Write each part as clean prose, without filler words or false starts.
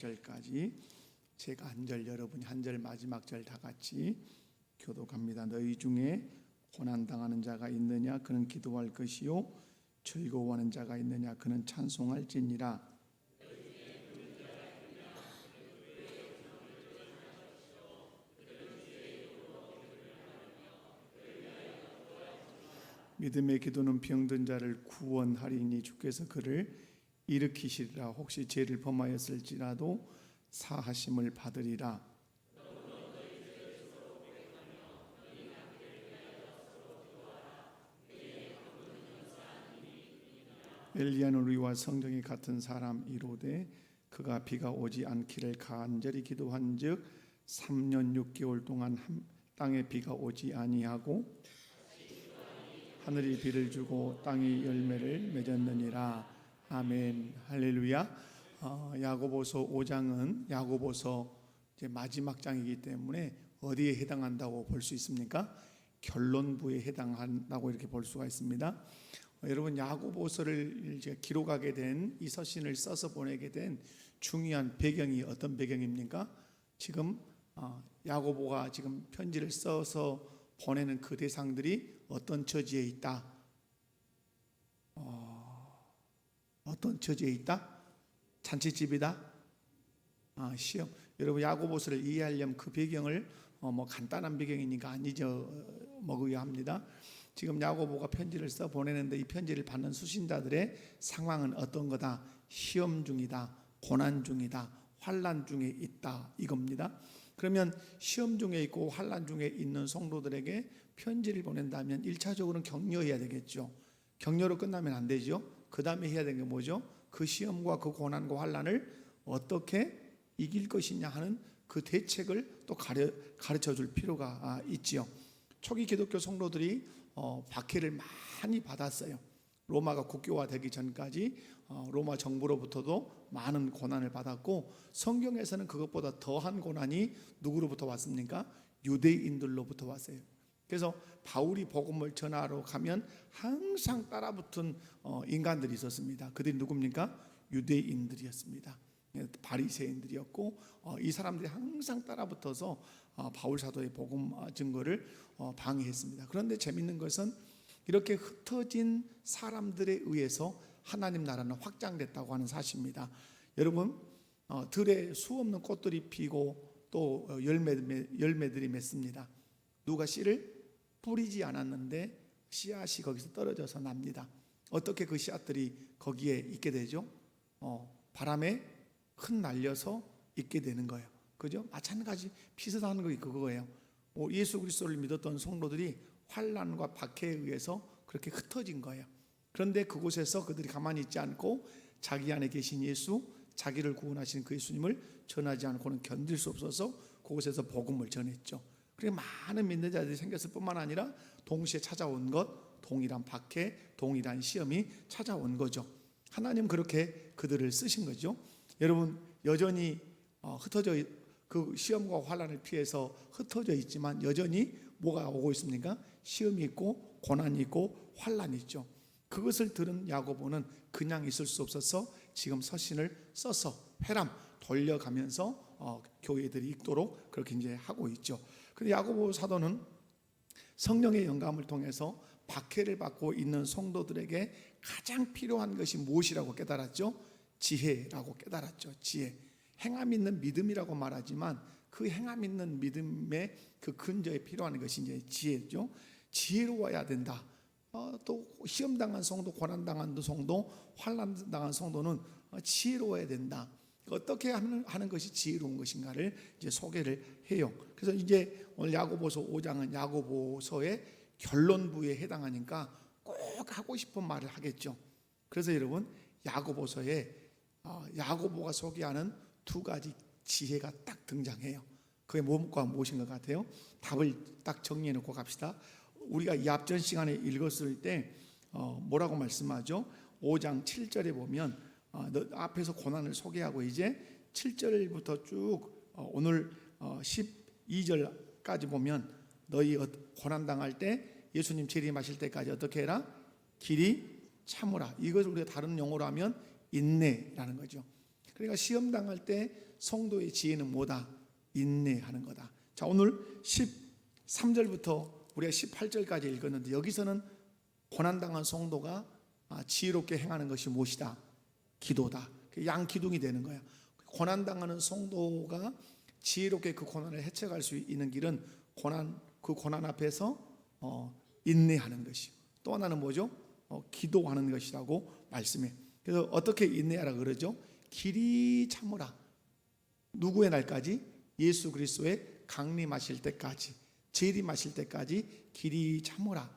절까지 제가 한 절, 여러분이 한 절, 마지막 절 다 같이 교독합니다. 너희 중에 고난당하는 자가 있느냐? 그는 기도할 것이요 즐거워하는 자가 있느냐? 그는 찬송할지니라. 믿음의 기도는 병든 자를 구원하리니 주께서 그를 일으키시리라. 혹시 죄를 범하였을지라도 사하심을 받으리라. 엘리야는 우리와 성경이 같은 사람 이로되 그가 비가 오지 않기를 간절히 기도한즉 3년 6개월 동안 땅에 비가 오지 아니하고 하늘이 비를 주고 땅이 열매를 맺었느니라. 아멘. 할렐루야. 야고보서 5장은 야고보서 이제 마지막 장이기 때문에 어디에 해당한다고 볼 수 있습니까? 결론부에 해당한다고 이렇게 볼 수가 있습니다. 여러분, 야고보서를 이제 기록하게 된 이 서신을 써서 보내게 된 중요한 배경이 어떤 배경입니까? 지금 야고보가 지금 편지를 써서 보내는 그 대상들이 어떤 처지에 있다? 어떤 처지에 있다? 잔치집이다? 시험. 여러분, 야고보서를 이해하려면 그 배경을 간단한 배경이니까 안 잊어먹어야 합니다. 지금 야고보가 편지를 써 보내는데 이 편지를 받는 수신자들의 상황은 어떤 거다? 시험 중이다, 고난 중이다, 환난 중에 있다, 이겁니다. 그러면 시험 중에 있고 환난 중에 있는 성도들에게 편지를 보낸다면 1차적으로는 격려해야 되겠죠. 격려로 끝나면 안 되죠. 그 다음에 해야 되는 게 뭐죠? 그 시험과 그 고난과 환난을 어떻게 이길 것이냐 하는 그 대책을 또 가르쳐 줄 필요가 있지요. 초기 기독교 성도들이 박해를 많이 받았어요. 로마가 국교화되기 전까지 로마 정부로부터도 많은 고난을 받았고, 성경에서는 그것보다 더한 고난이 누구로부터 왔습니까? 유대인들로부터 왔어요. 그래서 바울이 복음을 전하러 가면 항상 따라붙은 인간들이 있었습니다. 그들이 누굽니까? 유대인들이었습니다. 바리새인들이었고, 이 사람들이 항상 따라붙어서 바울 사도의 복음 증거를 방해했습니다. 그런데 재밌는 것은 이렇게 흩어진 사람들에 의해서 하나님 나라는 확장됐다고 하는 사실입니다. 여러분, 들에 수없는 꽃들이 피고 또 열매들이 맺습니다. 누가 씨를 뿌리지 않았는데 씨앗이 거기서 떨어져서 납니다. 어떻게 그 씨앗들이 거기에 있게 되죠? 바람에 흩날려서 있게 되는 거예요. 그죠? 마찬가지 비슷한 거 그거예요. 예수 그리스도를 믿었던 성도들이 환난과 박해에 의해서 그렇게 흩어진 거예요. 그런데 그곳에서 그들이 가만히 있지 않고 자기 안에 계신 예수, 자기를 구원하신 그 예수님을 전하지 않고는 견딜 수 없어서 그곳에서 복음을 전했죠. 그리고 많은 믿는 자들이 생겼을 뿐만 아니라 동시에 찾아온 것, 동일한 박해, 동일한 시험이 찾아온 거죠. 하나님 그렇게 그들을 쓰신 거죠. 여러분, 여전히 흩어져 그 시험과 환난을 피해서 흩어져 있지만 여전히 뭐가 오고 있습니까? 시험이 있고 고난이 있고 환난이 있죠. 그것을 들은 야고보는 그냥 있을 수 없어서 지금 서신을 써서 회람 돌려가면서 교회들이 읽도록 그렇게 이제 하고 있죠. 그런데 야고보 사도는 성령의 영감을 통해서 박해를 받고 있는 성도들에게 가장 필요한 것이 무엇이라고 깨달았죠? 지혜라고 깨달았죠. 지혜. 행함 있는 믿음이라고 말하지만 그 행함 있는 믿음의 그 근저에 필요한 것이 이제 지혜죠. 지혜로워야 된다. 또 시험당한 성도, 고난당한 성도, 환난당한 성도는 지혜로워야 된다. 어떻게 하는 것이 지혜로운 것인가를 이제 소개를 해요. 그래서 이제 오늘 야고보서 5장은 야고보서의 결론부에 해당하니까 꼭 하고 싶은 말을 하겠죠. 그래서 여러분, 야고보서에 야고보가 소개하는 두 가지 지혜가 딱 등장해요. 그게 무엇과 무엇인 것 같아요? 답을 딱 정리해 놓고 갑시다. 우리가 이 앞전 시간에 읽었을 때 뭐라고 말씀하죠? 5장 7절에 보면 앞에서 고난을 소개하고 이제 7절부터 쭉 오늘 12절까지 보면 너희 고난당할 때 예수님 재림하실 때까지 어떻게 해라? 길이 참으라. 이것을 우리가 다른 용어로 하면 인내라는 거죠. 그러니까 시험 당할 때 성도의 지혜는 뭐다? 인내하는 거다. 자, 오늘 13절부터 우리가 18절까지 읽었는데 여기서는 고난당한 성도가 지혜롭게 행하는 것이 무엇이다? 기도다. 양기둥이 되는 거야. 고난당하는 성도가 지혜롭게 그 고난을 헤쳐갈 수 있는 길은 그 고난 앞에서 인내하는 것이요. 또 하나는 뭐죠? 기도하는 것이라고 말씀해. 그래서 어떻게 인내하라 그러죠? 길이 참으라. 누구의 날까지? 예수 그리스도의 강림하실 때까지, 재림하실 때까지 길이 참으라.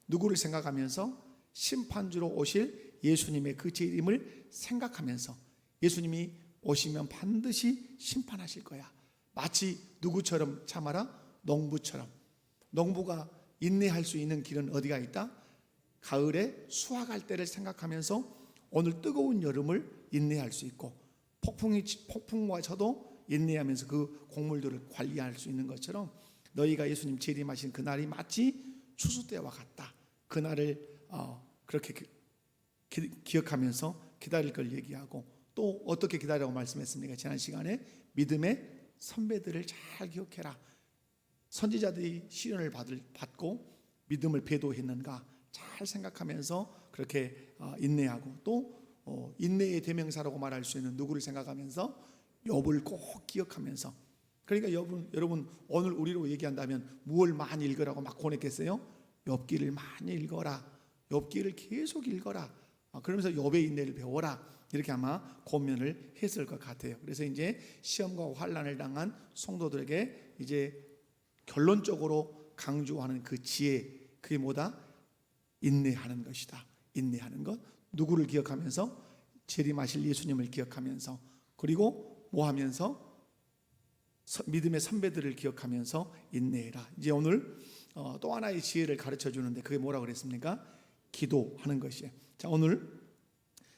누구를 생각하면서? 심판주로 오실 예수님의 그 재림을 생각하면서 예수님이 오시면 반드시 심판하실 거야. 마치 누구처럼 참아라? 농부처럼. 농부가 인내할 수 있는 길은 어디가 있다? 가을에 수확할 때를 생각하면서 오늘 뜨거운 여름을 인내할 수 있고, 폭풍과 쳐도 인내하면서 그 곡물들을 관리할 수 있는 것처럼 너희가 예수님 재림하신 그날이 마치 추수 때와 같다. 그날을 그렇게 기억하면서 기다릴 걸 얘기하고, 또 어떻게 기다리라고 말씀했습니까? 지난 시간에 믿음의 선배들을 잘 기억해라. 선지자들이 시련을 받고 믿음을 배도했는가 잘 생각하면서 그렇게 인내하고, 또 인내의 대명사라고 말할 수 있는 누구를 생각하면서 욥을 꼭 기억하면서. 그러니까 여러분 오늘 우리로 얘기한다면 무엇을 많이 읽으라고 막 권했겠어요? 욥기를 많이 읽어라. 욥기를 계속 읽어라. 그러면서 욥의 인내를 배워라. 이렇게 아마 권면을 했을 것 같아요. 그래서 이제 시험과 환난을 당한 성도들에게 이제 결론적으로 강조하는 그 지혜, 그게 뭐다? 인내하는 것이다. 인내하는 것. 누구를 기억하면서? 재림하실 예수님을 기억하면서, 그리고 뭐 하면서? 믿음의 선배들을 기억하면서 인내해라. 이제 오늘 또 하나의 지혜를 가르쳐 주는데 그게 뭐라고 그랬습니까? 기도하는 것이에요. 자, 오늘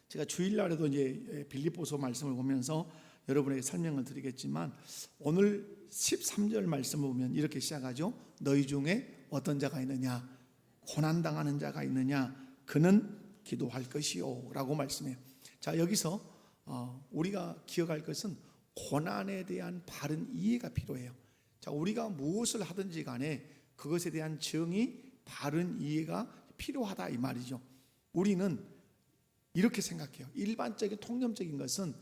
제가 주일날에도 이제 빌립보서 말씀을 보면서 여러분에게 설명을 드리겠지만, 오늘 13절 말씀을 보면 이렇게 시작하죠. 너희 중에 어떤 자가 있느냐? 고난당하는 자가 있느냐? 그는 기도할 것이요 라고 말씀해요. 자, 여기서 우리가 기억할 것은 고난에 대한 바른 이해가 필요해요. 자, 우리가 무엇을 하든지 간에 그것에 대한 정의, 바른 이해가 필요하다 이 말이죠. 우리는 이렇게 생각해요. 일반적인 통념적인 것은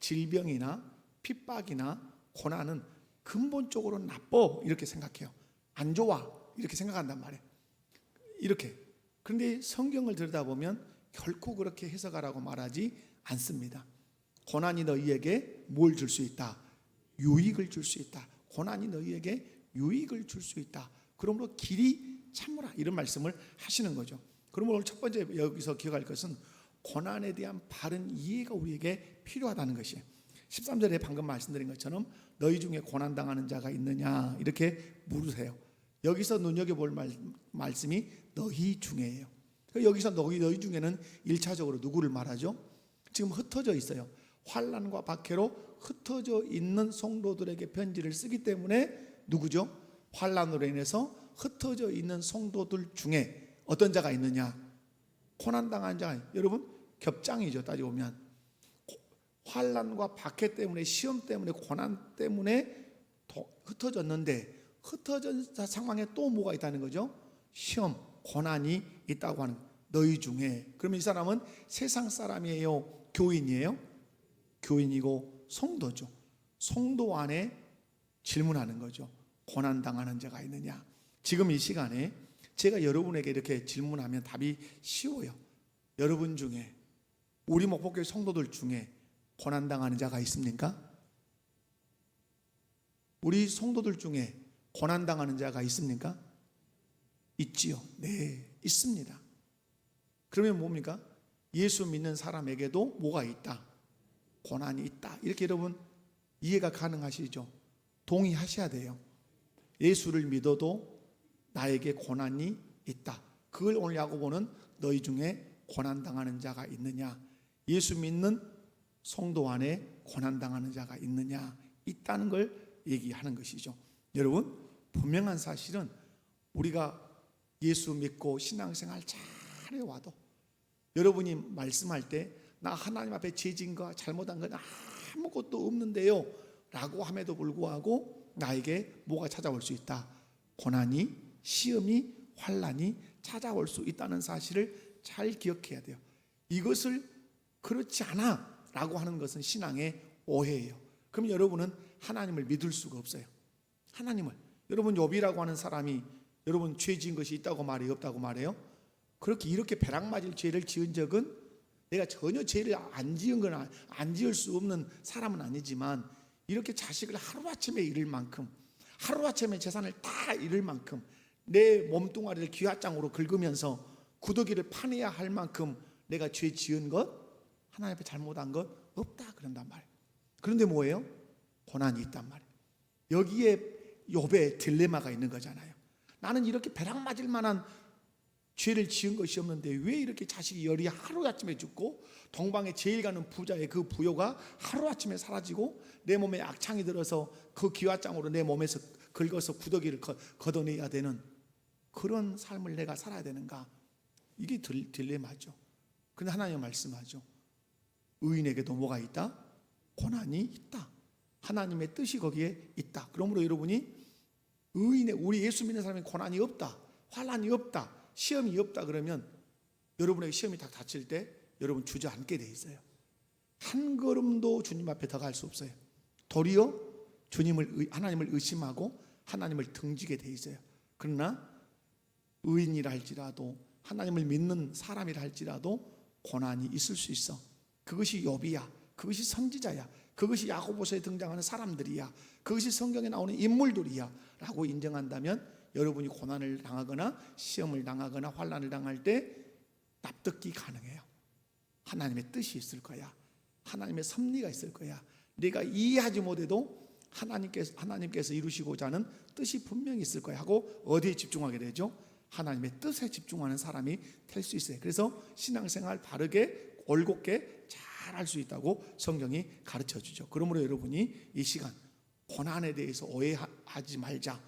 질병이나 핍박이나 고난은 근본적으로 나빠 이렇게 생각해요. 안 좋아 이렇게 생각한단 말이에요. 이렇게. 그런데 성경을 들여다보면 결코 그렇게 해석하라고 말하지 않습니다. 고난이 너희에게 뭘 줄 수 있다? 유익을 줄 수 있다. 고난이 너희에게 유익을 줄 수 있다. 그러므로 길이 참으라 이런 말씀을 하시는 거죠. 그러므로 오늘 첫 번째 여기서 기억할 것은 고난에 대한 바른 이해가 우리에게 필요하다는 것이에요. 13절에 방금 말씀드린 것처럼 너희 중에 고난당하는 자가 있느냐 이렇게 물으세요. 여기서 눈여겨볼 말씀이 너희 중에예요. 여기서 너희 중에는 1차적으로 누구를 말하죠? 지금 흩어져 있어요. 환난과 박해로 흩어져 있는 성도들에게 편지를 쓰기 때문에 누구죠? 환난으로 인해서 흩어져 있는 성도들 중에 어떤 자가 있느냐? 고난당한 자. 여러분 겹장이죠. 따지고 보면 환난과 박해 때문에, 시험 때문에, 고난 때문에 흩어졌는데, 흩어진 상황에 또 뭐가 있다는 거죠? 시험, 고난이 있다고 하는 너희 중에. 그러면 이 사람은 세상 사람이에요? 교인이에요? 교인이고 성도죠. 성도 안에 질문하는 거죠. 고난당하는 자가 있느냐? 지금 이 시간에 제가 여러분에게 이렇게 질문하면 답이 쉬워요. 여러분 중에, 우리 목포교회 성도들 중에 고난당하는 자가 있습니까? 우리 성도들 중에 고난당하는 자가 있습니까? 있지요. 네, 있습니다. 그러면 뭡니까? 예수 믿는 사람에게도 뭐가 있다? 고난이 있다. 이렇게 여러분 이해가 가능하시죠? 동의하셔야 돼요. 예수를 믿어도 나에게 고난이 있다. 그걸 오늘 야고보는 너희 중에 고난당하는 자가 있느냐? 예수 믿는 성도 안에 고난당하는 자가 있느냐? 있다는 걸 얘기하는 것이죠. 여러분 분명한 사실은 우리가 예수 믿고 신앙생활 잘 해와도 여러분이 말씀할 때 나 하나님 앞에 죄진 거 잘못한 건 아무것도 없는데요 라고 함에도 불구하고 나에게 뭐가 찾아올 수 있다? 고난이, 시험이, 환난이 찾아올 수 있다는 사실을 잘 기억해야 돼요. 이것을 그렇지 않아 라고 하는 것은 신앙의 오해예요. 그럼 여러분은 하나님을 믿을 수가 없어요. 하나님을. 여러분 욥이라고 하는 사람이 여러분 죄 지은 것이 있다고 말해요, 없다고 말해요? 그렇게 이렇게 벼락맞을 죄를 지은 적은, 내가 전혀 죄를 안 지은 건 안 지을 수 없는 사람은 아니지만, 이렇게 자식을 하루아침에 잃을 만큼, 하루아침에 재산을 다 잃을 만큼, 내 몸뚱아리를 귀화장으로 긁으면서 구더기를 파내야 할 만큼 내가 죄 지은 것, 하나님 앞에 잘못한 것 없다 그런단 말이에요. 그런데 뭐예요? 고난이 있단 말이에요. 여기에 욥의 딜레마가 있는 거잖아요. 나는 이렇게 벼락 맞을 만한 죄를 지은 것이 없는데 왜 이렇게 자식이 열이 하루아침에 죽고, 동방에 제일 가는 부자의 그 부요가 하루아침에 사라지고, 내 몸에 악창이 들어서 그 기와장으로 내 몸에서 긁어서 구더기를 걷어내야 되는 그런 삶을 내가 살아야 되는가? 이게 딜레마죠. 그런데 하나님 말씀하죠. 의인에게도 뭐가 있다? 고난이 있다. 하나님의 뜻이 거기에 있다. 그러므로 여러분이 우리 예수 믿는 사람이 고난이 없다, 환난이 없다, 시험이 없다 그러면 여러분에게 시험이 딱 닥칠 때 여러분 주저앉게 돼 있어요. 한 걸음도 주님 앞에 더 갈 수 없어요. 도리어 하나님을 의심하고 하나님을 등지게 돼 있어요. 그러나 의인이라 할지라도, 하나님을 믿는 사람이라 할지라도 고난이 있을 수 있어. 그것이 욥이야, 그것이 선지자야, 그것이 야고보서에 등장하는 사람들이야, 그것이 성경에 나오는 인물들이야 라고 인정한다면, 여러분이 고난을 당하거나 시험을 당하거나 환난을 당할 때 납득이 가능해요. 하나님의 뜻이 있을 거야, 하나님의 섭리가 있을 거야. 내가 이해하지 못해도 하나님께서 이루시고자 하는 뜻이 분명히 있을 거야 하고 어디에 집중하게 되죠? 하나님의 뜻에 집중하는 사람이 될 수 있어요. 그래서 신앙생활 바르게 올곧게 잘 할 수 있다고 성경이 가르쳐 주죠. 그러므로 여러분이 이 시간 고난에 대해서 오해하지 말자.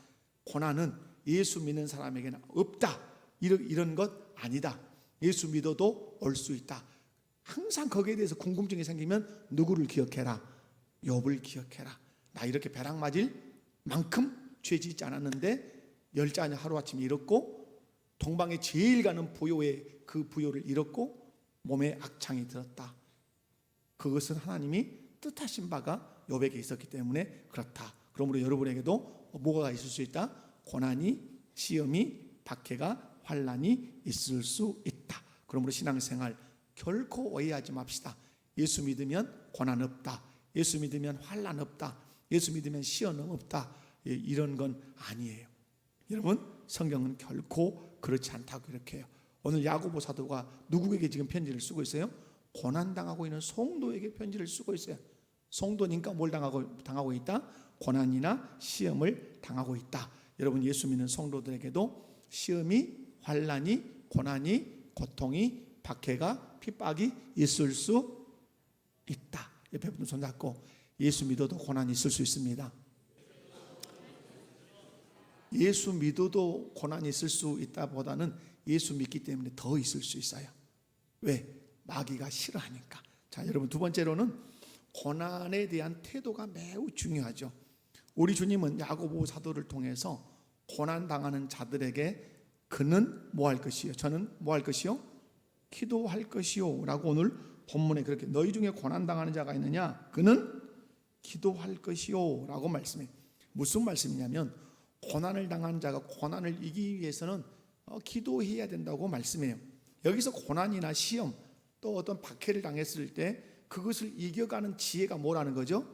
고난은 예수 믿는 사람에게는 없다, 이런 것 아니다. 예수 믿어도 올 수 있다. 항상 거기에 대해서 궁금증이 생기면 누구를 기억해라? 욥을 기억해라. 나 이렇게 벼락 맞을 만큼 죄 짓지 않았는데 열자녀 하루아침에 잃었고, 동방에 제일 가는 부요의 그 부요를 잃었고, 몸에 악창이 들었다. 그것은 하나님이 뜻하신 바가 욥에게 있었기 때문에 그렇다. 그러므로 여러분에게도 뭐가 있을 수 있다? 고난이, 시험이, 박해가, 환난이 있을 수 있다. 그러므로 신앙생활 결코 오해하지 맙시다. 예수 믿으면 고난 없다, 예수 믿으면 환난 없다, 예수 믿으면 시험 없다, 이런 건 아니에요. 여러분, 성경은 결코 그렇지 않다고 이렇게 해요. 오늘 야고보 사도가 누구에게 지금 편지를 쓰고 있어요? 고난당하고 있는 성도에게 편지를 쓰고 있어요. 성도니까 뭘 당하고 있다? 고난이나 시험을 당하고 있다. 여러분, 예수 믿는 성도들에게도 시험이, 환난이, 고난이, 고통이, 박해가, 핍박이 있을 수 있다. 옆에 분들 손잡고, 예수 믿어도 고난이 있을 수 있습니다. 예수 믿어도 고난이 있을 수 있다 보다는 예수 믿기 때문에 더 있을 수 있어요. 왜? 마귀가 싫어하니까. 자, 여러분, 두 번째로는 고난에 대한 태도가 매우 중요하죠. 우리 주님은 야고보 사도를 통해서 고난당하는 자들에게 그는 뭐 할 것이요? 저는 뭐 할 것이요? 기도할 것이요 라고 오늘 본문에 그렇게, 너희 중에 고난당하는 자가 있느냐? 그는 기도할 것이요 라고 말씀해요. 무슨 말씀이냐면, 고난을 당한 자가 고난을 이기기 위해서는 기도해야 된다고 말씀해요. 여기서 고난이나 시험, 또 어떤 박해를 당했을 때 그것을 이겨가는 지혜가 뭐라는 거죠?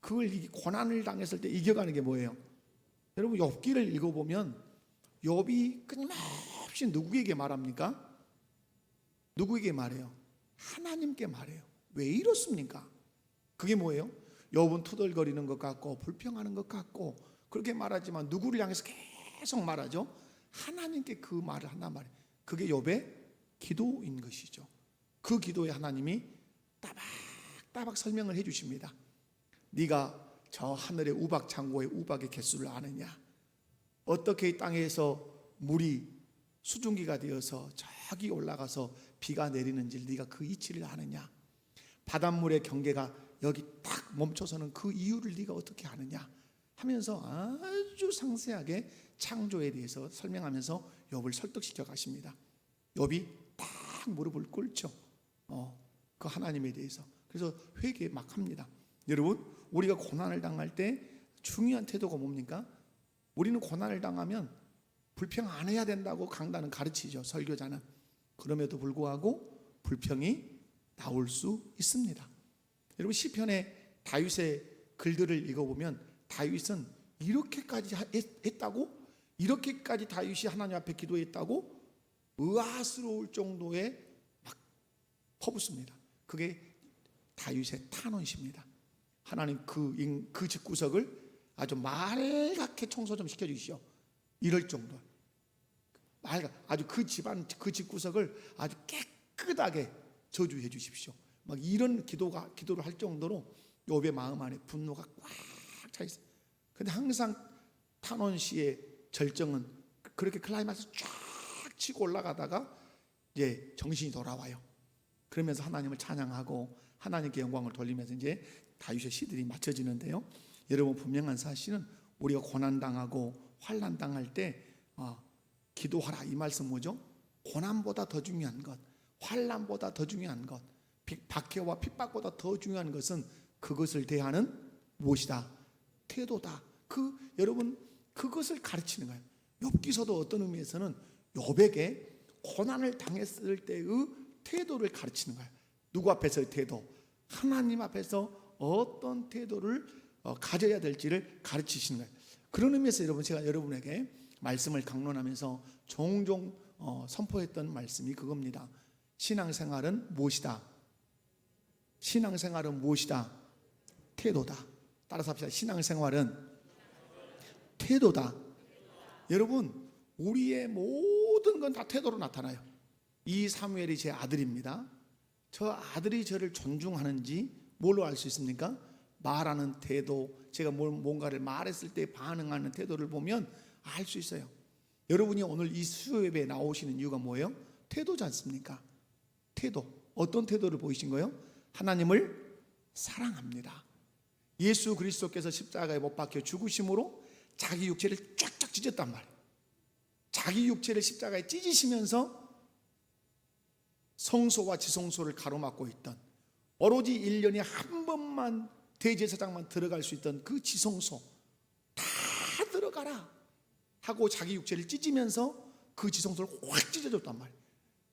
고난을 당했을 때 이겨가는 게 뭐예요? 여러분, 욥기를 읽어보면 욥이 끊임없이 누구에게 말합니까? 누구에게 말해요? 하나님께 말해요. 왜 이렇습니까? 그게 뭐예요? 욥은 투덜거리는 것 같고 불평하는 것 같고 그렇게 말하지만 누구를 향해서 계속 말하죠? 하나님께 그 말을 한단 말이에요. 그게 욥의 기도인 것이죠. 그 기도에 하나님이 따박따박 설명을 해 주십니다. 네가 저 하늘의 우박 창고의 우박의 개수를 아느냐? 어떻게 이 땅에서 물이 수증기가 되어서 저기 올라가서 비가 내리는지 네가 그 이치를 아느냐? 바닷물의 경계가 여기 딱 멈춰서는 그 이유를 네가 어떻게 아느냐 하면서 아주 상세하게 창조에 대해서 설명하면서 욥을 설득시켜 가십니다. 욥이 딱 무릎을 꿇죠. 그 하나님에 대해서. 그래서 회개 막 합니다. 여러분, 우리가 고난을 당할 때 중요한 태도가 뭡니까? 우리는 고난을 당하면 불평 안 해야 된다고 강단은 가르치죠, 설교자는. 그럼에도 불구하고 불평이 나올 수 있습니다. 여러분, 시편의 다윗의 글들을 읽어보면 다윗은 이렇게까지 했다고? 이렇게까지 다윗이 하나님 앞에 기도했다고? 의아스러울 정도의 막 퍼붓습니다. 그게 다윗의 탄원시입니다. 하나님 그 집구석을 아주 맑게 청소 좀 시켜주시오. 이럴 정도. 아주 그 집안 그 집구석을 아주 깨끗하게 저주해 주십시오. 막 이런 기도를 할 정도로 욥의 마음 안에 분노가 꽉 차 있어요. 근데 항상 탄원시의 절정은 그렇게 클라이막스 쫙 치고 올라가다가 이제 정신이 돌아와요. 그러면서 하나님을 찬양하고 하나님께 영광을 돌리면서 이제 다윗의 시들이 맞춰지는데요. 여러분, 분명한 사실은 우리가 고난당하고 환난당할 때 기도하라, 이 말씀 뭐죠? 고난보다 더 중요한 것, 환난보다 더 중요한 것, 박해와 핍박보다 더 중요한 것은 그것을 대하는 무엇이다? 태도다. 여러분, 그것을 가르치는 거예요. 욥기서도 어떤 의미에서는 욥에게 고난을 당했을 때의 태도를 가르치는 거예요. 누구 앞에서의 태도? 하나님 앞에서 어떤 태도를 가져야 될지를 가르치시는 거예요. 그런 의미에서 여러분, 제가 여러분에게 말씀을 강론하면서 종종 선포했던 말씀이 그겁니다. 신앙생활은 무엇이다? 신앙생활은 무엇이다? 태도다. 따라서 합시다. 신앙생활은 태도다. 여러분, 우리의 모든 건 다 태도로 나타나요. 이 사무엘이 제 아들입니다. 저 아들이 저를 존중하는지 뭘로 알 수 있습니까? 말하는 태도, 제가 뭔가를 말했을 때 반응하는 태도를 보면 알 수 있어요. 여러분이 오늘 이 수요예배에 나오시는 이유가 뭐예요? 태도지 않습니까? 태도. 어떤 태도를 보이신 거예요? 하나님을 사랑합니다. 예수 그리스도께서 십자가에 못 박혀 죽으심으로 자기 육체를 쫙쫙 찢었단 말이에요. 자기 육체를 십자가에 찢으시면서 성소와 지성소를 가로막고 있던, 오로지 1년에 한 번만 대제사장만 들어갈 수 있던 그 지성소 다 들어가라 하고 자기 육체를 찢으면서 그 지성소를 확 찢어줬단 말이에요.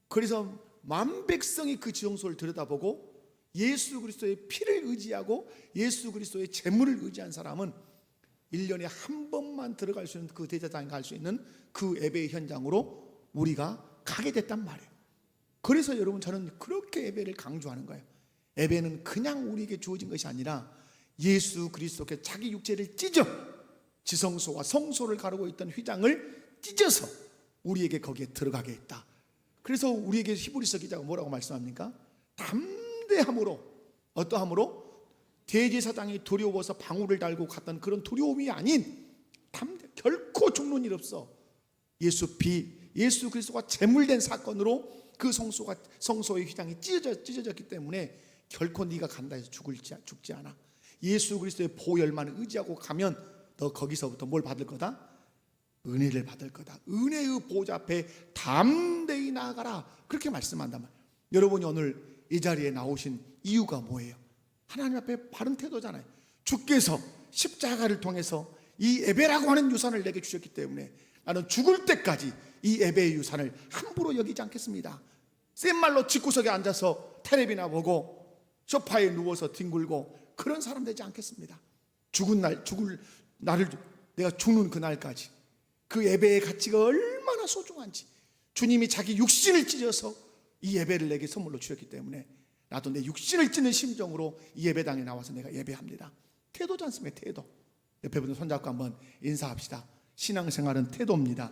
그래서 만백성이 그 지성소를 들여다보고 예수 그리스도의 피를 의지하고 예수 그리스도의 재물을 의지한 사람은 1년에 한 번만 들어갈 수 있는 그 대제사장이 갈 수 있는 그 예배의 현장으로 우리가 가게 됐단 말이에요. 그래서 여러분, 저는 그렇게 예배를 강조하는 거예요. 예배는 그냥 우리에게 주어진 것이 아니라 예수 그리스도께 자기 육체를 찢어 지성소와 성소를 가르고 있던 휘장을 찢어서 우리에게 거기에 들어가게 했다. 그래서 우리에게 히브리서 기자가 뭐라고 말씀합니까? 담대함으로, 어떠함으로? 대제사장이 두려워서 방울을 달고 갔던 그런 두려움이 아닌 결코 죽는 일 없어. 예수 그리스도가 제물된 사건으로 그 성소의 휘장이 찢어졌기 때문에 결코 네가 간다 해서 죽지 않아. 예수 그리스도의 보혈만 의지하고 가면 너 거기서부터 뭘 받을 거다? 은혜를 받을 거다. 은혜의 보좌 앞에 담대히 나아가라. 그렇게 말씀한단 말이에요. 여러분이 오늘 이 자리에 나오신 이유가 뭐예요? 하나님 앞에 바른 태도잖아요. 주께서 십자가를 통해서 이 예배라고 하는 유산을 내게 주셨기 때문에 나는 죽을 때까지 이 예배의 유산을 함부로 여기지 않겠습니다. 센 말로 집구석에 앉아서 텔레비나 보고 소파에 누워서 뒹굴고 그런 사람 되지 않겠습니다. 내가 죽는 그날까지 그 예배의 가치가 얼마나 소중한지, 주님이 자기 육신을 찢어서 이 예배를 내게 선물로 주셨기 때문에 나도 내 육신을 찢는 심정으로 이 예배당에 나와서 내가 예배합니다. 태도지 않습니까? 태도. 옆에 분들 손잡고 한번 인사합시다. 신앙생활은 태도입니다.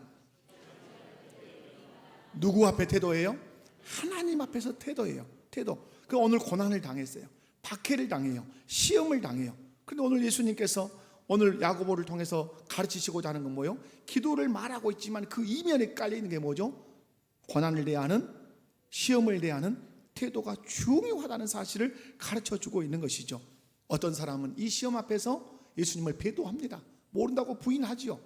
누구 앞에 태도예요? 하나님 앞에서 태도예요. 태도. 그 오늘 고난을 당했어요. 박해를 당해요. 시험을 당해요. 그런데 오늘 예수님께서 오늘 야고보를 통해서 가르치시고자 하는 건 뭐예요? 기도를 말하고 있지만 그 이면에 깔려있는 게 뭐죠? 고난을 대하는, 시험을 대하는 태도가 중요하다는 사실을 가르쳐주고 있는 것이죠. 어떤 사람은 이 시험 앞에서 예수님을 배도합니다. 모른다고 부인하지요.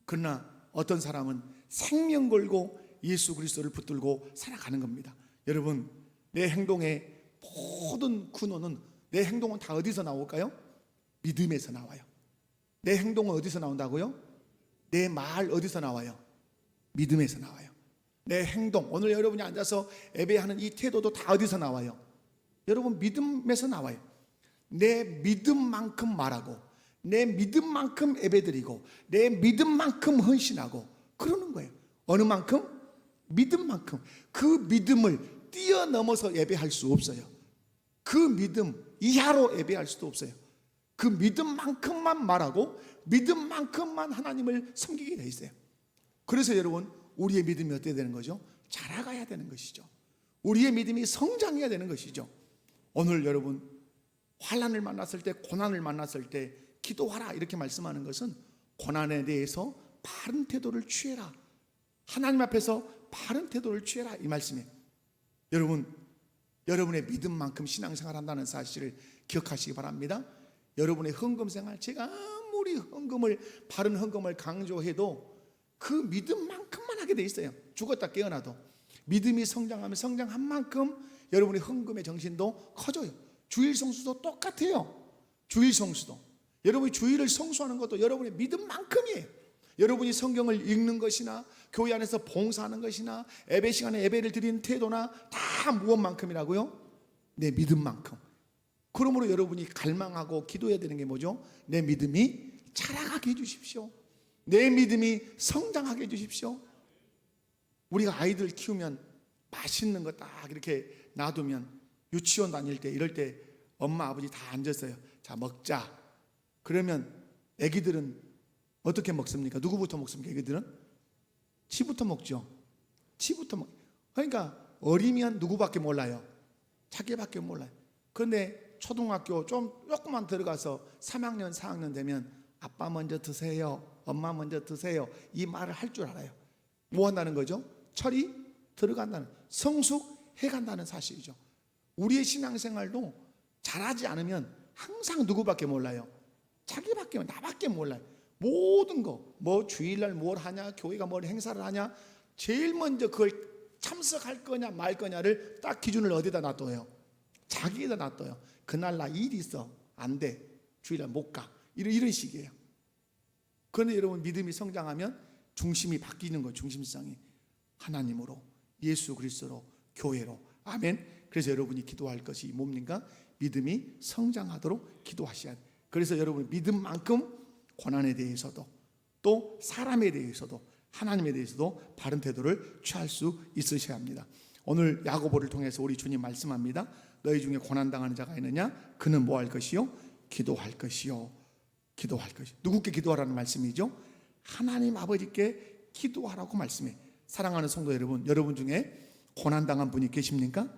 그러나 어떤 사람은 생명 걸고 예수 그리스도를 붙들고 살아가는 겁니다. 여러분, 내 행동의 모든 근원은, 내 행동은 다 어디서 나올까요? 믿음에서 나와요. 내 행동은 어디서 나온다고요? 내 말 어디서 나와요? 믿음에서 나와요. 내 행동, 오늘 여러분이 앉아서 예배하는 이 태도도 다 어디서 나와요? 여러분, 믿음에서 나와요. 내 믿음만큼 말하고, 내 믿음만큼 예배드리고, 내 믿음만큼 헌신하고 그러는 거예요. 어느 만큼? 믿음만큼. 그 믿음을 뛰어넘어서 예배할 수 없어요. 그 믿음 이하로 예배할 수도 없어요. 그 믿음만큼만 말하고 믿음만큼만 하나님을 섬기게 돼 있어요. 그래서 여러분, 우리의 믿음이 어떻게 되는 거죠? 자라가야 되는 것이죠. 우리의 믿음이 성장해야 되는 것이죠. 오늘 여러분, 환난을 만났을 때, 고난을 만났을 때 기도하라 이렇게 말씀하는 것은 고난에 대해서 바른 태도를 취해라, 하나님 앞에서 바른 태도를 취해라, 이 말씀이에요. 여러분, 여러분의 믿음만큼 신앙생활 한다는 사실을 기억하시기 바랍니다. 여러분의 헌금생활, 제가 아무리 바른 헌금을 강조해도 그 믿음만큼만 하게 돼 있어요. 죽었다 깨어나도 믿음이 성장하면 성장한 만큼 여러분의 헌금의 정신도 커져요. 주일 성수도 똑같아요. 주일 성수도, 여러분이 주일을 성수하는 것도 여러분의 믿음만큼이에요. 여러분이 성경을 읽는 것이나 교회 안에서 봉사하는 것이나 예배 시간에 예배를 드리는 태도나 다 무엇만큼이라고요? 내 믿음만큼. 그러므로 여러분이 갈망하고 기도해야 되는 게 뭐죠? 내 믿음이 자라가게 해주십시오. 내 믿음이 성장하게 해주십시오. 우리가 아이들 키우면 맛있는 거 딱 이렇게 놔두면 유치원 다닐 때 이럴 때 엄마 아버지 다 앉았어요. 자, 먹자. 그러면 애기들은 어떻게 먹습니까? 누구부터 먹습니까? 애기들은 치부터 먹죠. 치부터 먹. 그러니까 어리면 누구밖에 몰라요? 자기밖에 몰라요. 그런데 초등학교 조금만 들어가서 3학년 4학년 되면 아빠 먼저 드세요, 엄마 먼저 드세요, 이 말을 할 줄 알아요. 뭐 한다는 거죠? 철이 들어간다는, 성숙해 간다는 사실이죠. 우리의 신앙생활도 잘하지 않으면 항상 누구밖에 몰라요? 자기밖에, 나밖에 몰라요. 모든 거, 뭐 주일날 뭘 하냐, 교회가 뭘 행사를 하냐, 제일 먼저 그걸 참석할 거냐 말 거냐를 딱 기준을 어디다 놔둬요? 자기에다 놔둬요. 그날 나 일 있어, 안 돼, 주일날 못 가, 이런 식이에요. 그런데 여러분, 믿음이 성장하면 중심이 바뀌는 거예요. 중심성이 하나님으로, 예수 그리스도로, 교회로. 아멘. 그래서 여러분이 기도할 것이 뭡니까? 믿음이 성장하도록 기도하셔야 돼요. 그래서 여러분, 믿음만큼 고난에 대해서도, 또 사람에 대해서도, 하나님에 대해서도 바른 태도를 취할 수 있으셔야 합니다. 오늘 야고보를 통해서 우리 주님 말씀합니다. 너희 중에 고난당하는 자가 있느냐? 그는 뭐 할 것이요? 기도할 것이요. 기도할 것이. 누구께 기도하라는 말씀이죠? 하나님 아버지께 기도하라고 말씀해. 사랑하는 성도 여러분, 여러분 중에 고난당한 분이 계십니까?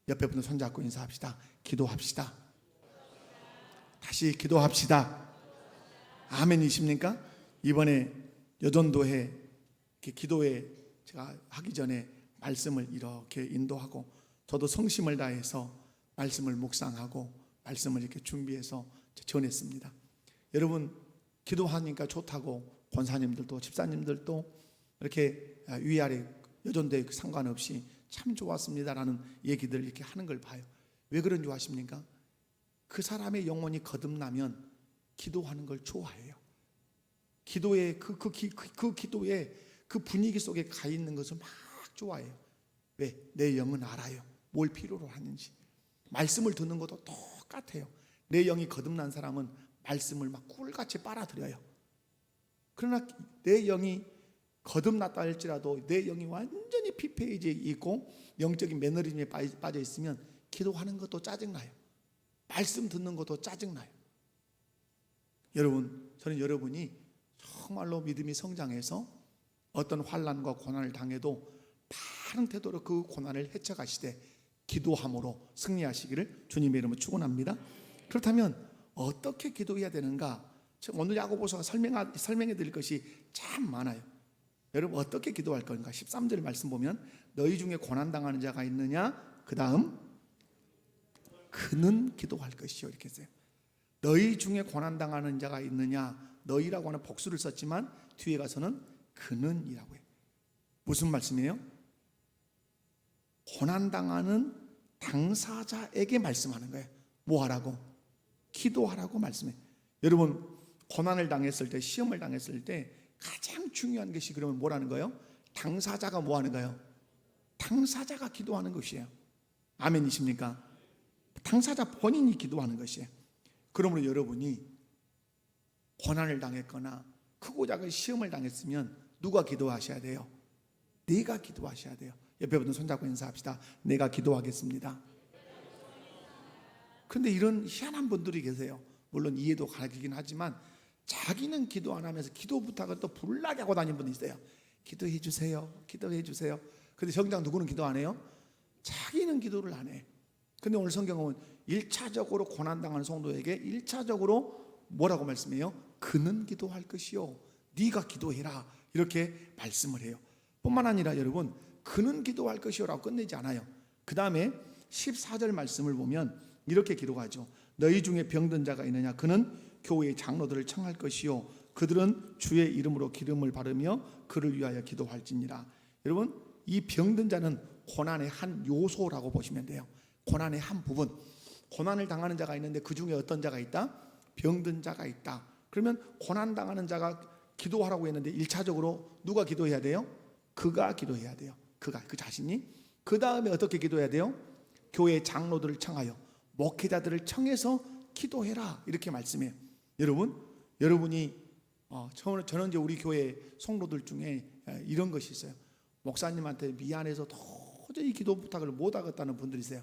옆에 분들 손잡고 인사합시다. 기도합시다. 다시 기도합시다. 아멘이십니까? 이번에 여전도회 기도회 제가 하기 전에 말씀을 이렇게 인도하고, 저도 성심을 다해서 말씀을 묵상하고 말씀을 이렇게 준비해서 전했습니다. 여러분, 기도하니까 좋다고 권사님들도 집사님들도 이렇게 위아래 여전도회 상관없이 참 좋았습니다라는 얘기들 이렇게 하는 걸 봐요. 왜 그런 줄 아십니까? 그 사람의 영혼이 거듭나면 기도하는 걸 좋아해요. 기도의 그 기도의 그 분위기 속에 가 있는 것을 막 좋아해요. 왜? 내 영은 알아요. 뭘 필요로 하는지. 말씀을 듣는 것도 똑같아요. 내 영이 거듭난 사람은 말씀을 막 꿀같이 빨아들여요. 그러나 내 영이 거듭났다 할지라도 내 영이 완전히 피폐해져 있고 영적인 매너리즘에 빠져 있으면 기도하는 것도 짜증나요. 말씀 듣는 것도 짜증나요. 여러분, 저는 여러분이 정말로 믿음이 성장해서 어떤 환난과 고난을 당해도 바른 태도로 그 고난을 헤쳐가시되 기도함으로 승리하시기를 주님의 이름으로 축원합니다. 그렇다면 어떻게 기도해야 되는가? 오늘 야고보서가 설명해 드릴 것이 참 많아요. 여러분, 어떻게 기도할 건가? 13절 말씀 보면 너희 중에 고난당하는 자가 있느냐? 그 다음 그는 기도할 것이요, 이렇게 했어요. 너희 중에 고난당하는 자가 있느냐. 너희라고 하는 복수를 썼지만 뒤에 가서는 그는이라고 해요. 무슨 말씀이에요? 고난당하는 당사자에게 말씀하는 거예요. 뭐 하라고? 기도하라고 말씀해요. 여러분, 고난을 당했을 때, 시험을 당했을 때 가장 중요한 것이 그러면 뭐라는 거예요? 당사자가 뭐 하는 거예요? 당사자가 기도하는 것이에요. 아멘이십니까? 당사자 본인이 기도하는 것이에요. 그러므로 여러분이 고난을 당했거나 크고 작은 시험을 당했으면 누가 기도하셔야 돼요? 내가 기도하셔야 돼요. 옆에 분들 손잡고 인사합시다. 내가 기도하겠습니다. 그런데 이런 희한한 분들이 계세요. 물론 이해도 가르치긴 하지만 자기는 기도 안 하면서 기도 부탁을 또 불나게 하고 다니는 분이 있어요. 기도해 주세요. 기도해 주세요. 근데 정작 누구는 기도 안 해요? 자기는 기도를 안 해. 근데 오늘 성경은 1차적으로 고난당하는 성도에게 1차적으로 뭐라고 말씀해요? 그는 기도할 것이요 네가 기도해라 이렇게 말씀을 해요. 뿐만 아니라 여러분, 그는 기도할 것이요라고 끝내지 않아요. 그 다음에 14절 말씀을 보면 이렇게 기록하죠. 너희 중에 병든 자가 있느냐? 그는 교회의 장로들을 청할 것이요 그들은 주의 이름으로 기름을 바르며 그를 위하여 기도할지니라. 여러분, 이 병든 자는 고난의 한 요소라고 보시면 돼요. 고난의 한 부분. 고난을 당하는 자가 있는데 그 중에 어떤 자가 있다? 병든 자가 있다. 그러면 고난 당하는 자가 기도하라고 했는데 1차적으로 누가 기도해야 돼요? 그가 기도해야 돼요. 그가, 그 자신이. 그 다음에 어떻게 기도해야 돼요? 교회 장로들을 청하여 목회자들을 청해서 기도해라 이렇게 말씀해요. 여러분이 저는 이제 우리 교회 성도들 중에 이런 것이 있어요. 목사님한테 미안해서 도저히 기도 부탁을 못 하겠다는 분들이 있어요.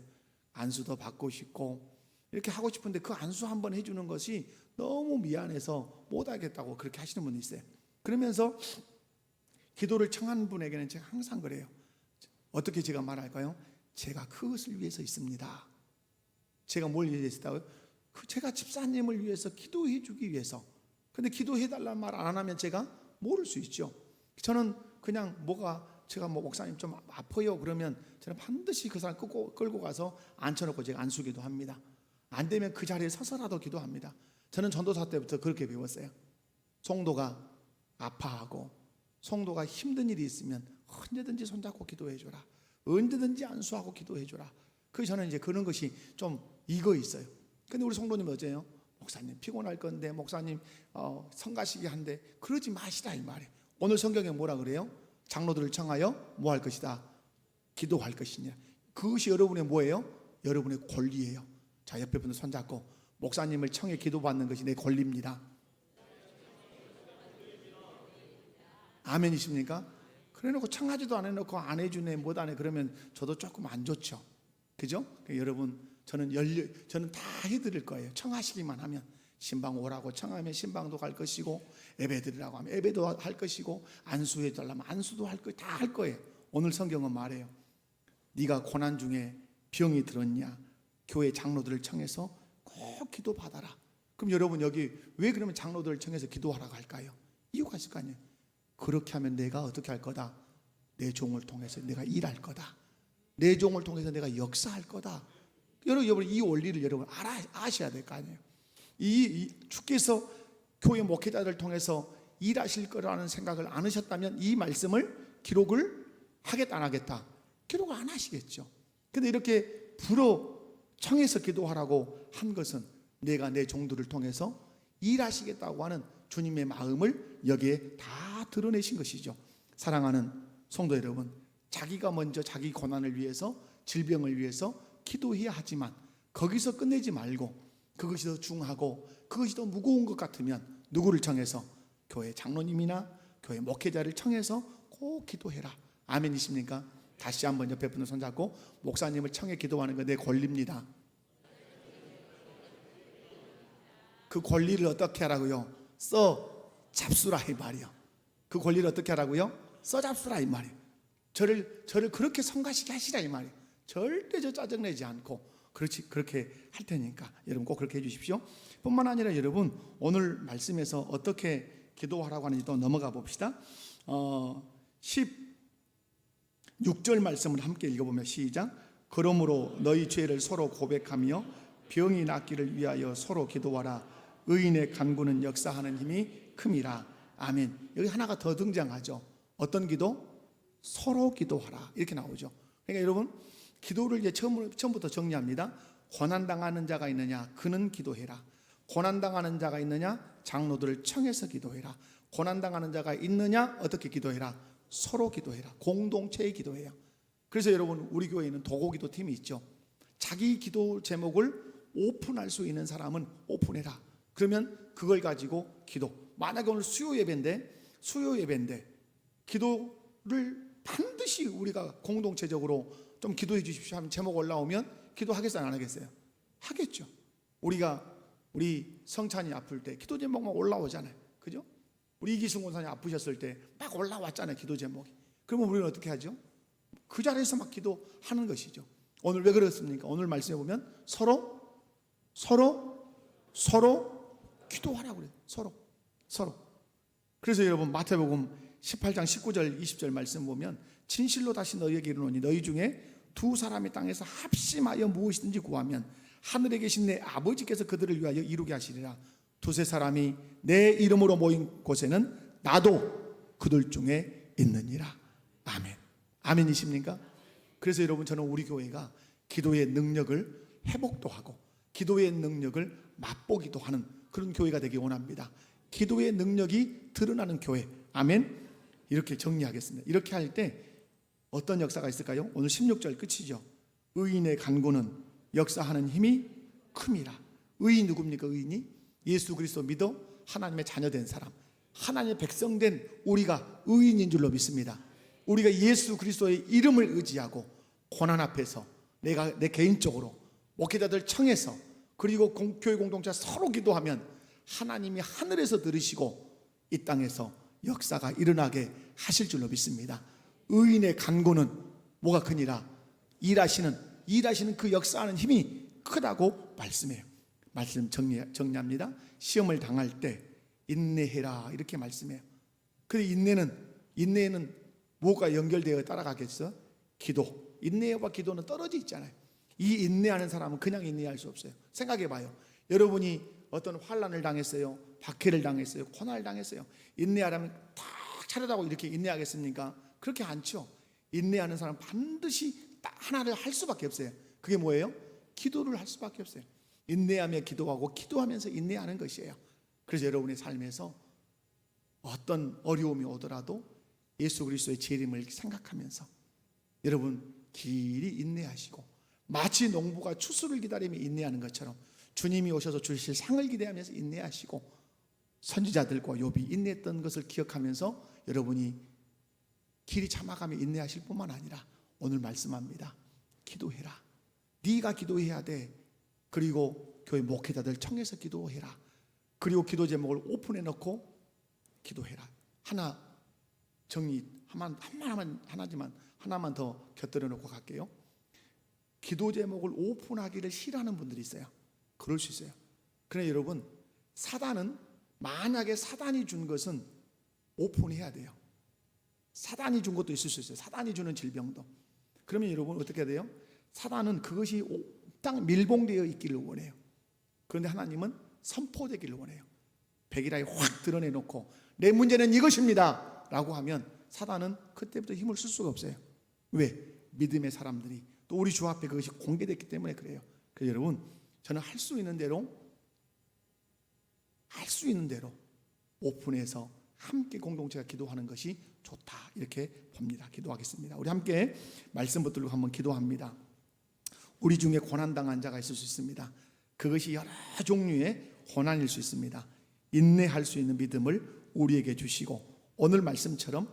안수도 받고 싶고 이렇게 하고 싶은데 그 안수 한번 해주는 것이 너무 미안해서 못 하겠다고 그렇게 하시는 분이 있어요. 그러면서 기도를 청한 분에게는 제가 항상 그래요. 어떻게 제가 말할까요? 제가 그것을 위해서 있습니다. 제가 뭘 위해서 있다고요? 제가 집사님을 위해서 기도해 주기 위해서. 근데 기도해 달라는 말 안 하면 제가 모를 수 있죠. 저는 그냥 제가 목사님 좀 아파요 그러면 저는 반드시 그 사람 끌고 가서 앉혀놓고 제가 안수기도 합니다. 안 되면 그 자리에 서서라도 기도합니다. 저는 전도사 때부터 그렇게 배웠어요. 성도가 아파하고 성도가 힘든 일이 있으면 언제든지 손잡고 기도해 줘라. 언제든지 안수하고 기도해 줘라. 저는 이제 그런 것이 좀 익어 있어요. 근데 우리 성도님 어째요? 목사님 피곤할 건데 목사님 성가시기 한데 그러지 마시라 이 말이에요. 오늘 성경에 뭐라 그래요? 장로들을 청하여 뭐 할 것이다? 기도할 것이냐. 그것이 여러분의 뭐예요? 여러분의 권리예요. 자, 옆에 분들 손잡고 목사님을 청해 기도받는 것이 내 권리입니다. 아멘이십니까? 그래놓고 청하지도 안 해놓고 안 해주네 못 안 해 그러면 저도 조금 안 좋죠. 그죠? 여러분 저는 다 해드릴 거예요. 청하시기만 하면. 신방 오라고 청하면 신방도 갈 것이고 예배 드리라고 하면 예배도 할 것이고 안수해 달라면 안수도 다 할 거예요. 오늘 성경은 말해요. 네가 고난 중에 병이 들었냐? 교회 장로들을 청해서 꼭 기도받아라. 그럼 여러분 여기 왜 그러면 장로들을 청해서 기도하라고 할까요? 이유가 있을 거 아니에요. 그렇게 하면 내가 어떻게 할 거다? 내 종을 통해서 내가 일할 거다. 내 종을 통해서 내가 역사할 거다. 여러분 이 원리를 여러분 아셔야 될 거 아니에요. 주께서 교회 목회자들을 통해서 일하실 거라는 생각을 안 하셨다면 이 말씀을 기록을 하겠다 안 하겠다? 기록을 안 하시겠죠. 근데 이렇게 청해서 기도하라고 한 것은 내가 내 종들을 통해서 일하시겠다고 하는 주님의 마음을 여기에 다 드러내신 것이죠. 사랑하는 성도 여러분, 자기가 먼저 자기 고난을 위해서 질병을 위해서 기도해야 하지만 거기서 끝내지 말고 그것이 더 중하고 그것이 더 무거운 것 같으면 누구를 청해서? 교회 장로님이나 교회 목회자를 청해서 꼭 기도해라. 아멘이십니까? 다시 한번 옆에 분을 손잡고 목사님을 청해 기도하는 건 내 권리입니다. 그 권리를 어떻게 하라고요? 잡수라 이 말이요. 그 권리를 어떻게 하라고요? 잡수라 이 말이요. 저를 그렇게 성가시게 하시라 이 말이에요. 절대 짜증내지 않고 그렇게 할 테니까 여러분 꼭 그렇게 해주십시오. 뿐만 아니라 여러분 오늘 말씀에서 어떻게 기도하라고 하는지 또 넘어가 봅시다. 16절 말씀을 함께 읽어보면 시작. 그러므로 너희 죄를 서로 고백하며 병이 낫기를 위하여 서로 기도하라. 의인의 간구는 역사하는 힘이 큼이라. 아멘. 여기 하나가 더 등장하죠. 어떤 기도? 서로 기도하라. 이렇게 나오죠. 그러니까 여러분, 기도를 이제 처음부터 정리합니다. 고난당하는 자가 있느냐? 그는 기도해라. 고난당하는 자가 있느냐? 장로들을 청해서 기도해라. 고난당하는 자가 있느냐? 어떻게 기도해라? 서로 기도해라. 공동체의 기도해요. 그래서 여러분, 우리 교회에는 도고기도 팀이 있죠. 자기 기도 제목을 오픈할 수 있는 사람은 오픈해라. 그러면 그걸 가지고 기도. 만약에 오늘 수요 예배인데 기도를 반드시 우리가 공동체적으로 좀 기도해 주십시오 하면 제목 올라오면 기도하겠어요, 안 하겠어요? 하겠죠. 우리 성찬이 아플 때 기도 제목만 올라오잖아요. 그죠? 우리 이기승 원사님 아프셨을 때 막 올라왔잖아요, 기도 제목이. 그러면 우리는 어떻게 하죠? 그 자리에서 막 기도하는 것이죠. 오늘 왜 그렇습니까? 오늘 말씀해 보면 서로 기도하라고 그래요. 서로. 그래서 여러분, 마태복음 18장 19절 20절 말씀 보면 진실로 다시 너희에게 이르노니 너희 중에 두 사람이 땅에서 합심하여 무엇이든지 구하면 하늘에 계신 내 아버지께서 그들을 위하여 이루게 하시리라. 두세 사람이 내 이름으로 모인 곳에는 나도 그들 중에 있느니라. 아멘. 아멘이십니까? 그래서 여러분, 저는 우리 교회가 기도의 능력을 회복도 하고 기도의 능력을 맛보기도 하는 그런 교회가 되기 원합니다. 기도의 능력이 드러나는 교회. 아멘. 이렇게 정리하겠습니다. 이렇게 할 때 어떤 역사가 있을까요? 오늘 16절 끝이죠. 의인의 간구는 역사하는 힘이 큼이라. 의인 누굽니까? 의인이 예수 그리스도 믿어 하나님의 자녀된 사람, 하나님의 백성된 우리가 의인인 줄로 믿습니다. 우리가 예수 그리스도의 이름을 의지하고 고난 앞에서 내가 내 개인적으로 목회자들 청해서 그리고 교회 공동체 서로 기도하면 하나님이 하늘에서 들으시고 이 땅에서 역사가 일어나게 하실 줄로 믿습니다. 의인의 간구는 뭐가 크니라? 일하시는 그 역사하는 힘이 크다고 말씀해요. 말씀 정리합니다. 시험을 당할 때 인내해라 이렇게 말씀해요. 근데 인내에는 뭐가 연결되어 따라가겠어? 기도. 인내와 기도는 떨어져 있잖아요. 이 인내하는 사람은 그냥 인내할 수 없어요. 생각해 봐요. 여러분이 어떤 환난을 당했어요, 박해를 당했어요, 고난을 당했어요. 인내하려면 탁 차려다고 이렇게 인내하겠습니까? 그렇게 않죠. 인내하는 사람은 반드시 딱 하나를 할 수밖에 없어요. 그게 뭐예요? 기도를 할 수밖에 없어요. 인내하며 기도하고 기도하면서 인내하는 것이에요. 그래서 여러분의 삶에서 어떤 어려움이 오더라도 예수 그리스도의 재림을 생각하면서 여러분 길이 인내하시고, 마치 농부가 추수를 기다리며 인내하는 것처럼 주님이 오셔서 주실 상을 기대하면서 인내하시고, 선지자들과 욥이 인내했던 것을 기억하면서 여러분이 길이 참아가며 인내하실 뿐만 아니라 오늘 말씀합니다. 기도해라. 네가 기도해야 돼. 그리고 교회 목회자들 청해서 기도해라. 그리고 기도 제목을 오픈해 놓고 기도해라. 하나 정리 하나만 더 곁들여 놓고 갈게요. 기도 제목을 오픈하기를 싫어하는 분들이 있어요. 그럴 수 있어요. 그러나 여러분, 만약에 사단이 준 것은 오픈해야 돼요. 사단이 준 것도 있을 수 있어요. 사단이 주는 질병도. 그러면 여러분 어떻게 해야 돼요? 사단은 그것이 딱 밀봉되어 있기를 원해요. 그런데 하나님은 선포되기를 원해요. 백일하에 확 드러내놓고 내 문제는 이것입니다 라고 하면 사단은 그때부터 힘을 쓸 수가 없어요. 왜? 믿음의 사람들이 또 우리 주 앞에 그것이 공개됐기 때문에 그래요. 그래서 여러분, 저는 할 수 있는 대로 오픈해서 함께 공동체가 기도하는 것이 좋다 이렇게 봅니다. 기도하겠습니다. 우리 함께 말씀 붙들고 한번 기도합니다. 우리 중에 고난당한 자가 있을 수 있습니다. 그것이 여러 종류의 고난일 수 있습니다. 인내할 수 있는 믿음을 우리에게 주시고 오늘 말씀처럼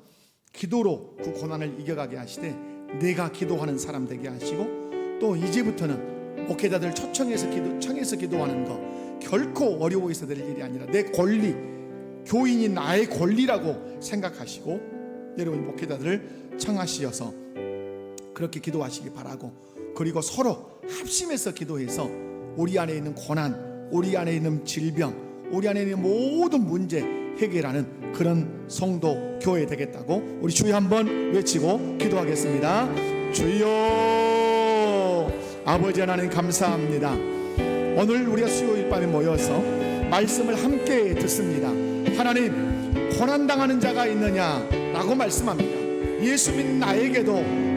기도로 그 고난을 이겨가게 하시되 내가 기도하는 사람 되게 하시고, 또 이제부터는 목회자들 청해서 기도하는 거 결코 어려워 있어야 될 일이 아니라 내 권리, 교인이 나의 권리라고 생각하시고 여러분 목회자들을 청하시어서 그렇게 기도하시기 바라고, 그리고 서로 합심해서 기도해서 우리 안에 있는 고난, 우리 안에 있는 질병, 우리 안에 있는 모든 문제 해결하는 그런 성도 교회 되겠다고 우리 주여 한번 외치고 기도하겠습니다. 주여, 아버지 하나님 감사합니다. 오늘 우리가 수요일 밤에 모여서 말씀을 함께 듣습니다. 하나님, 고난당하는 자가 있느냐라고 말씀합니다. 예수 믿는 나에게도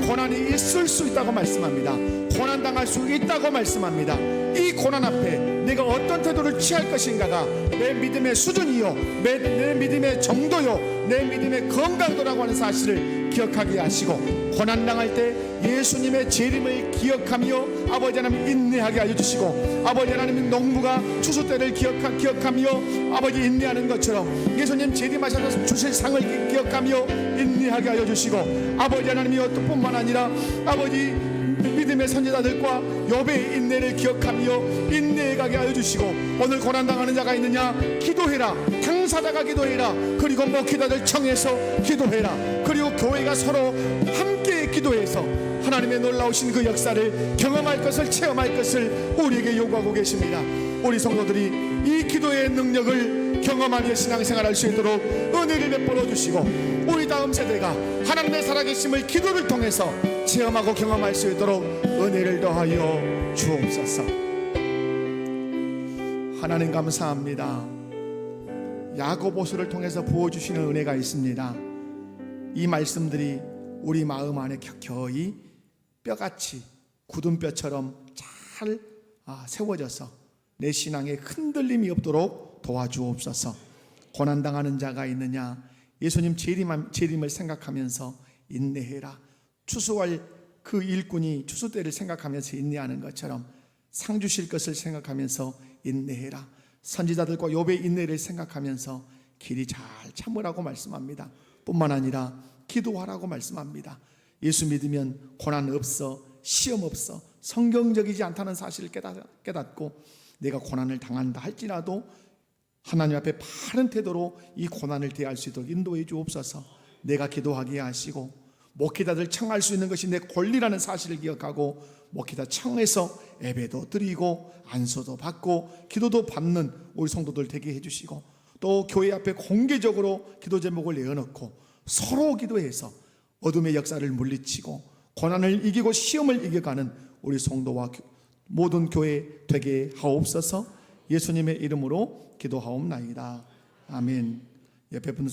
고난이 있을 수 있다고 말씀합니다. 고난당할 수 있다고 말씀합니다. 이 고난 앞에 내가 어떤 태도를 취할 것인가가 내 믿음의 수준이요, 내 믿음의 정도요, 내 믿음의 건강도라고 하는 사실을 기억하게 하시고, 고난당할 때 예수님의 재림을 기억하며 아버지 하나님 인내하게 하여 주시고, 아버지 하나님 농부가 추수 때를 기억하며 아버지 인내하는 것처럼 예수님 재림하셔서 주실 상을 기억하며 인내하게 하여 주시고, 아버지 하나님이여, 또 뿐만 아니라 아버지 믿음의 선지자들과 욥의 인내를 기억하며 인내하게 하여 주시고, 오늘 고난당하는 자가 있느냐, 기도해라. 당사자가 기도해라. 그리고 목회자들 청해서 기도해라. 그리고 교회가 서로 함께 기도해서 하나님의 놀라우신 그 역사를 경험할 것을, 체험할 것을 우리에게 요구하고 계십니다. 우리 성도들이 이 기도의 능력을 경험하며 신앙생활할 수 있도록 은혜를 베풀어 주시고, 우리 다음 세대가 하나님의 살아계심을 기도를 통해서 체험하고 경험할 수 있도록 은혜를 더하여 주옵소서. 하나님 감사합니다. 야고보서를 통해서 부어주시는 은혜가 있습니다. 이 말씀들이 우리 마음 안에 켜켜이 뼈같이 굳은 뼈처럼 잘 세워져서 내 신앙에 흔들림이 없도록 도와주옵소서. 고난당하는 자가 있느냐, 예수님 재림을 생각하면서 인내해라. 추수할 그 일꾼이 추수 때를 생각하면서 인내하는 것처럼 상 주실 것을 생각하면서 인내해라. 선지자들과 욥의 인내를 생각하면서 길이 잘 참으라고 말씀합니다. 뿐만 아니라 기도하라고 말씀합니다. 예수 믿으면 고난 없어, 시험 없어, 성경적이지 않다는 사실을 깨닫고 내가 고난을 당한다 할지라도 하나님 앞에 바른 태도로 이 고난을 대할 수 있도록 인도해 주옵소서. 내가 기도하게 하시고, 목회자들 청할 수 있는 것이 내 권리라는 사실을 기억하고 목회자 청해서 예배도 드리고 안수도 받고 기도도 받는 우리 성도들 되게 해주시고, 또 교회 앞에 공개적으로 기도 제목을 내어놓고 서로 기도해서 어둠의 역사를 물리치고 고난을 이기고 시험을 이겨가는 우리 성도와 모든 교회 되게 하옵소서. 예수님의 이름으로 기도하옵나이다. 아멘. 옆에 분들